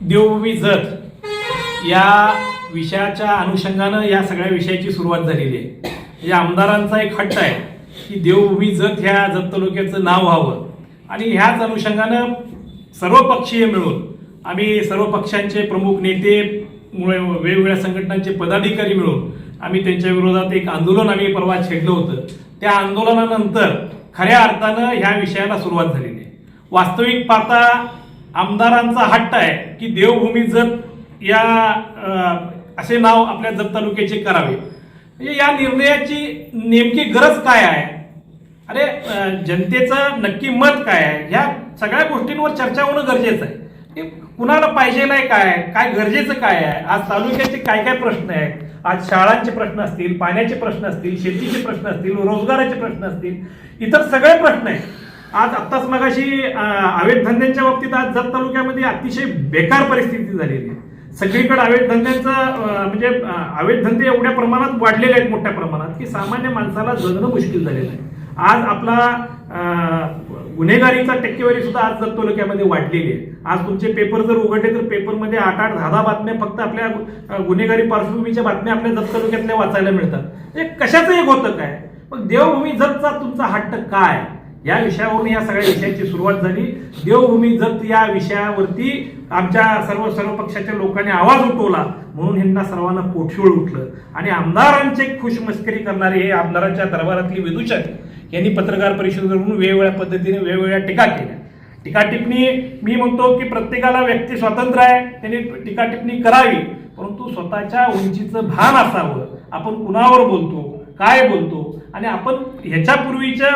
देवभूमी जत या विषयाच्या अनुषंगानं या सगळ्या विषयाची सुरुवात झालेली आहे. या आमदारांचा एक हट्ट आहे की देवभूमी जत ह्या जत तालुक्याचं नाव व्हावं आणि ह्याच अनुषंगानं सर्व पक्षीय मिळून आम्ही सर्व पक्षांचे प्रमुख नेते वेगवेगळ्या संघटनांचे पदाधिकारी मिळून आम्ही त्यांच्या विरोधात एक आंदोलन आम्ही परवा छेडलं होतं. त्या आंदोलनानंतर खऱ्या अर्थानं ह्या विषयाला सुरुवात झालेली आहे. वास्तविक पाहता आमदारांचा हट्ट आहे की देवभूमी जत या असे नाव आपल्या जत तालुक्याचे करावे. म्हणजे या निर्णयाची नेमकी गरज काय आहे, अरे जनतेचं नक्की मत काय आहे, ह्या सगळ्या गोष्टींवर चर्चा होणं गरजेचं आहे. कुणाला पाहिजे नाही, काय गरजेचं काय आहे, आज तालुक्याचे काय काय प्रश्न आहेत, आज शाळांचे प्रश्न असतील, पाण्याचे प्रश्न असतील, शेतीचे प्रश्न असतील, रोजगाराचे प्रश्न असतील, इतर सगळे प्रश्न आहेत. आज आत्ताच मगाशी अवैध धंद्यांच्या बाबतीत आज जत तालुक्यामध्ये अतिशय बेकार परिस्थिती झालेली आहे. सगळीकडे अवैध धंद्यांचं म्हणजे अवैध धंदे एवढ्या प्रमाणात वाढलेले आहेत मोठ्या प्रमाणात की सामान्य माणसाला जगणं मुश्किल झालेलं आहे. आज आपला गुन्हेगारीचा टक्केवारी सुद्धा आज जत तालुक्यामध्ये वाढलेली आहे. आज तुमचे पेपर जर उघडले तर पेपरमध्ये 8-8, 10-10 बातम्या फक्त आपल्या गुन्हेगारी पार्श्वभूमीच्या बातम्या आपल्या जत तालुक्यातल्या वाचायला मिळतात. म्हणजे कशाचं एक होतं काय, मग देवभूमी जतचा तुमचा हट्ट काय, या विषयावरून या सगळ्या विषयाची सुरुवात झाली. देवभूमी जत या विषयावरती आमच्या सर्व पक्षाच्या लोकांनी आवाज उठवला म्हणून ह्यांना सर्वांना पोटशूळ उठलं आणि आमदारांचे खुशमस्करी करणारे हे आमदारांच्या दरबारातली विदूषक यांनी पत्रकार परिषद करून वेगवेगळ्या पद्धतीने वेगवेगळ्या टीका केल्या. टीका टिप्पणी मी म्हणतो की प्रत्येकाला व्यक्ती स्वातंत्र्य आहे, त्यांनी टीका टिप्पणी करावी, परंतु स्वतःच्या उंचीचं भान असावं. आपण कुणावर बोलतो, काय बोलतो आणि आपण ह्याच्यापूर्वीच्या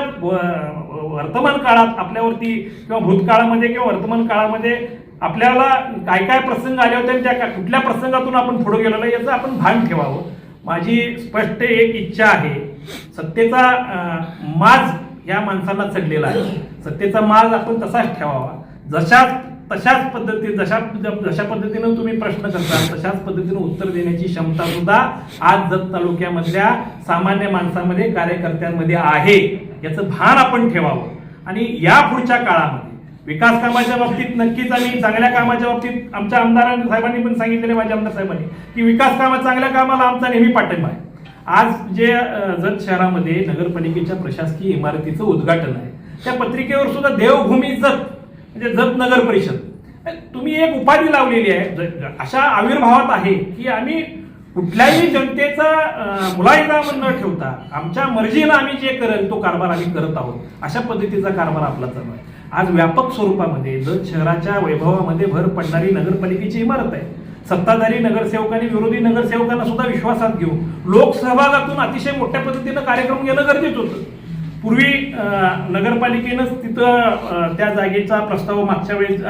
वर्तमान काळात आपल्यावरती किंवा भूतकाळामध्ये किंवा वर्तमान काळामध्ये आपल्याला काय काय प्रसंग आले होते आणि त्या कुठल्या प्रसंगातून आपण पुढे गेलेलो आहे याचं आपण भान ठेवावं. माझी स्पष्ट एक इच्छा आहे, सत्तेचा माज या माणसांना चढलेला आहे, सत्तेचा माज आपण तसाच ठेवावा. तशाच पद्धतीने जशा पद्धतीनं तुम्ही प्रश्न करता तशाच पद्धतीनं उत्तर देण्याची क्षमता सुद्धा आज जत तालुक्यामधल्या सामान्य माणसामध्ये कार्यकर्त्यांमध्ये आहे, याचं भान आपण ठेवावं. आणि या पुढच्या काळामध्ये विकास कामाच्या बाबतीत नक्कीच आणि चांगल्या कामाच्या बाबतीत आमच्या आमदार साहेबांनी पण सांगितलेले, माझ्या आमदार साहेबांनी, की विकास कामात चांगल्या कामाला आमचा नेहमी पाठिंबा आहे. आज जे जत शहरामध्ये नगरपालिकेच्या प्रशासकीय इमारतीचं उद्घाटन आहे त्या पत्रिकेवर सुद्धा देवभूमी जत म्हणजे जत नगर परिषद तुम्ही एक उपाधी लावलेली आहे. अशा आविर्भावात आहे की आम्ही कुठल्याही जनतेचा मुलायजा न ठेवता आमच्या मर्जीनं आम्ही जे करेल तो कारभार आम्ही करत आहोत, अशा पद्धतीचा कारभार आपला चालू आहे. आज व्यापक स्वरूपामध्ये जत शहराच्या वैभवामध्ये भर पडणारी नगरपालिकेची इमारत आहे. सत्ताधारी नगरसेवकांनी विरोधी नगरसेवकांना सुद्धा विश्वासात घेऊन लोकसहभागातून अतिशय मोठ्या पद्धतीनं कार्यक्रम घेणं गरजेचं होतं. पूर्वी नगरपालिकेनंच तिथं त्या जागेचा प्रस्ताव मागच्या वेळेस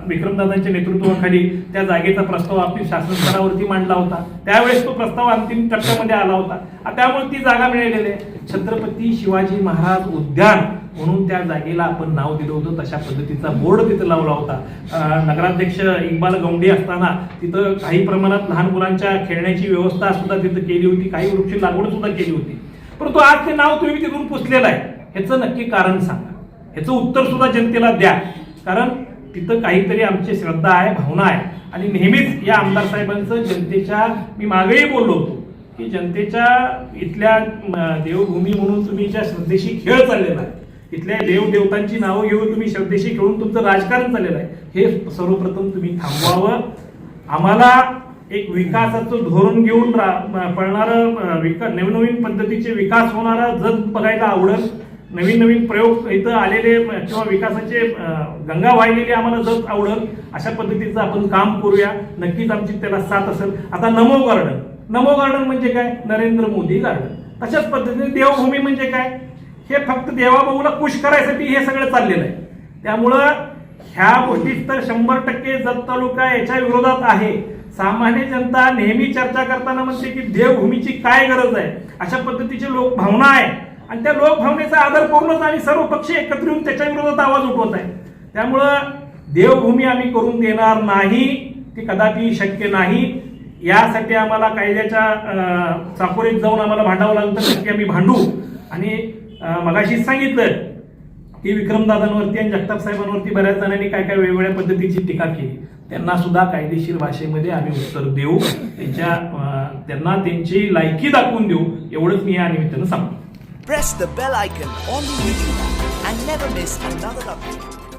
विक्रमदादांच्या नेतृत्वाखाली त्या जागेचा प्रस्ताव आपली शासन स्तरावरती मांडला होता. त्यावेळेस तो प्रस्ताव अंतिम टप्प्यामध्ये आला होता. त्यामुळे ती जागा मिळालेली आहे. छत्रपती शिवाजी महाराज उद्यान म्हणून त्या जागेला आपण नाव दिलं होतं. तशा पद्धतीचा बोर्ड तिथं लावला होता. नगराध्यक्ष इक्बाल गौंडी असताना तिथं काही प्रमाणात लहान मुलांच्या खेळण्याची व्यवस्था सुद्धा तिथं केली होती, काही वृक्ष लागवड सुद्धा केली होती. परंतु आज ते नाव तुम्ही तिथून पुसलेलं आहे, ह्याचं नक्की कारण सांगा, ह्याचं उत्तर सुद्धा जनतेला द्या. कारण तिथं काहीतरी आमची श्रद्धा आहे, भावना आहे आणि नेहमीच या आमदार साहेबांचं जनतेच्या, मी मागेही बोललो होतो की जनतेच्या इथल्या देवभूमी म्हणून तुम्ही ज्या श्रद्धेशी खेळ चाललेला आहे, इथल्या देवदेवतांची नावं घेऊन तुम्ही श्रद्धेशी खेळून तुमचं राजकारण चाललेलं आहे, हे सर्वप्रथम तुम्ही थांबवावं. आम्हाला एक विकासाचं धोरण घेऊन पळणारं नवीन पद्धतीचे विकास होणारा जत बघायला आवडेल. नवीन प्रयोग इथं आलेले किंवा विकासाचे गंगा वाहिलेली आम्हाला जत आवडेल. अशा पद्धतीचं आपण काम करूया, नक्कीच आमची त्याला साथ असेल. आता नमो गार्डन म्हणजे काय, नरेंद्र मोदी गार्डन. तशाच पद्धतीने देवभूमी म्हणजे काय, हे फक्त देवाभाऊला खुश करायसाठी हे सगळं चाललेलं आहे. त्यामुळं ह्या गोष्टीत तर 100% जत तालुका याच्या विरोधात आहे. सामान्य जनता नेहमी चर्चा करताना म्हणते की देवभूमीची काय गरज आहे, अशा पद्धतीची लोकभावना आहे आणि त्या लोकभावनेचा आदर करूनच आम्ही सर्व पक्ष एकत्र येऊन त्याच्या विरोधात आवाज उठवत आहे. त्यामुळं देवभूमी आम्ही करून देणार नाही, ती कदापि शक्य नाही. यासाठी आम्हाला कायद्याच्या चाकोरीत जाऊन आम्हाला भांडावं लागलं तर नक्की आम्ही भांडू. आणि मगाशीच सांगितलं की विक्रमदादांवरती आणि जगताप साहेबांवरती बऱ्याच जणांनी काय काय वेगवेगळ्या पद्धतीची टीका केली. त्यांना सुद्धा कायदेशीर भाषेमध्ये आम्ही उत्तर देऊ, त्यांना त्यांची लायकी दाखवून देऊ, एवढंच मी या निमित्तानं सांगतो. Press the bell icon on the YouTube app and never miss another update.